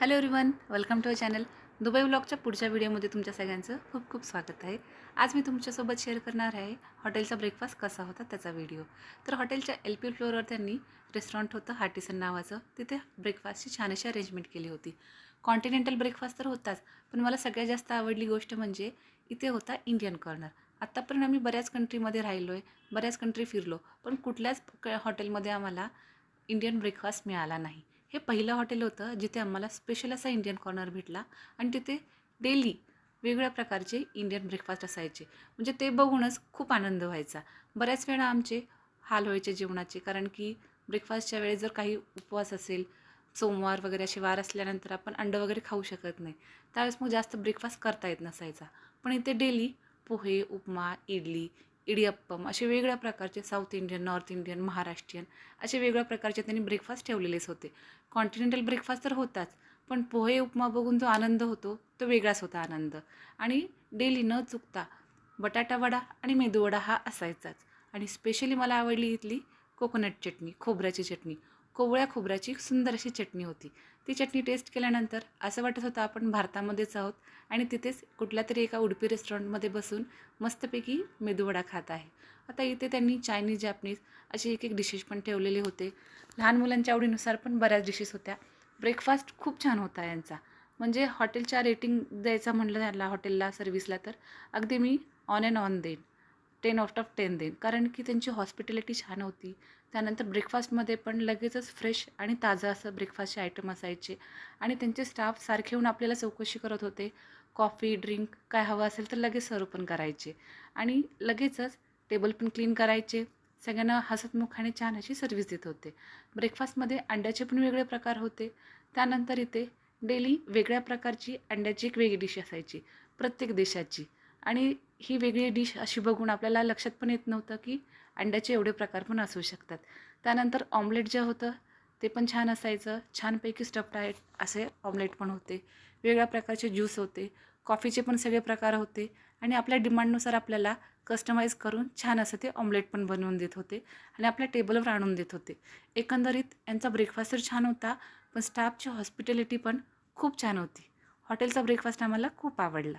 Hello everyone, welcome to our channel. Dubai व्लॉगच्या पुढच्या व्हिडिओमध्ये तुमच्या सगळ्यांचं खूप खूप स्वागत आहे. आज मी तुमच्यासोबत शेअर करणार आहे हॉटेलचा ब्रेकफास्ट कसा होता त्याचा व्हिडिओ. तर हॉटेलच्या LP फ्लोअरवर त्यांनी रेस्टॉरंट होतं हार्टिसन नावाचं. तिथे ब्रेकफास्टची छान अशी अरेंजमेंट केली होती. कॉन्टिनेंटल ब्रेकफास्ट तर होताच, पण मला सगळ्यात जास्त आवडली गोष्ट म्हणजे इथे होता इंडियन कॉर्नर. आत्तापर्यंत आम्ही बऱ्याच कंट्रीमध्ये राहिलो आहे, बऱ्याच कंट्री फिरलो, पण कुठल्याच हॉटेलमध्ये आम्हाला इंडियन ब्रेकफास्ट मिळाला नाही. हे पहिलं हॉटेल होतं जिथे आम्हाला स्पेशल असा इंडियन कॉर्नर भेटला आणि तिथे डेली वेगवेगळ्या प्रकारचे इंडियन ब्रेकफास्ट असायचे. म्हणजे ते बघूनच खूप आनंद व्हायचा. बऱ्याच वेळा आमचे हाल व्हायचे जेवणाचे, कारण की ब्रेकफास्टच्या वेळेस जर काही उपवास असेल, सोमवार वगैरे असे वार असल्यानंतर आपण अंडं वगैरे खाऊ शकत नाही, त्यावेळेस मग जास्त ब्रेकफास्ट करता येत नसायचा. पण इथे डेली पोहे, उपमा, इडली, इडियप्पम असे वेगवेगळ्या प्रकारचे south Indian, north Indian, Maharashtrian असे वेगवेगळ्या प्रकारचे त्यांनी ब्रेकफास्ट ठेवलेलेच होते. कॉन्टिनेंटल ब्रेकफास्ट तर होताच, पण पोहे उपमा बघून जो आनंद होतो तो वेगळाच होता आनंद. आणि डेली न चुकता बटाटा वडा आणि मेदूवडा हा असायचाच. आणि स्पेशली मला आवडली इथली कोकोनट चटणी, खोबऱ्याची चटणी. कोवळ्या खोबऱ्याची सुंदर अशी चटणी होती. ती चटणी टेस्ट केल्यानंतर असं वाटत होतं आपण भारतामध्येच आहोत आणि तिथेच कुठल्यातरी एका उडपी रेस्टॉरंटमध्ये बसून मस्तपैकी मेदूवडा खात आहे. आता इथे त्यांनी चायनीज, जॅपनीज असे एक डिशेस पण ठेवलेले होते. लहान मुलांच्या आवडीनुसार पण बऱ्याच डिशेस होत्या. ब्रेकफास्ट खूप छान होता यांचा. म्हणजे हॉटेलच्या रेटिंग द्यायचा म्हटलं त्याला हॉटेलला सर्व्हिसला तर अगदी मी ऑन अँड ऑन देईन. 10 आउट ऑफ 10 देईन. कारण की त्यांची हॉस्पिटॅलिटी छान होती. त्यानंतर ब्रेकफास्टमध्ये पण लगेचच फ्रेश आणि ताजं असं ब्रेकफास्टचे आयटम असायचे आणि त्यांचे स्टाफ सारखे येऊन आपल्याला चौकशी करत होते. कॉफी, ड्रिंक काय हवं असेल तर लगेच सर्व पण करायचे आणि लगेचच टेबल पण क्लीन करायचे. सगळ्यांना हसतमुखाने छान अशी सर्व्हिस देत होते. ब्रेकफास्टमध्ये अंड्याचे पण वेगळे प्रकार होते. त्यानंतर इथे डेली वेगळ्या प्रकारची अंड्याची एक वेगळी डिश असायची प्रत्येक देशाची. आणि ही वेगळी डिश अशी बघून आपल्याला लक्षात पण येत नव्हतं की अंड्याचे एवढे प्रकार पण असू शकतात. त्यानंतर ऑमलेट जे होतं ते पण छान असायचं. छानपैकी स्टफ्ड आहे असे ऑमलेट पण होते. वेगळ्या प्रकारचे ज्यूस होते. कॉफीचे पण सगळे प्रकार होते आणि आपल्या डिमांडनुसार आपल्याला कस्टमाइज करून छान असं ते ऑमलेट पण बनवून देत होते आणि आपल्या टेबलवर आणून देत होते. एकंदरीत यांचा ब्रेकफास्ट तर छान होता, पण स्टाफची हॉस्पिटॅलिटी पण खूप छान होती. हॉटेलचा ब्रेकफास्ट आम्हाला खूप आवडला.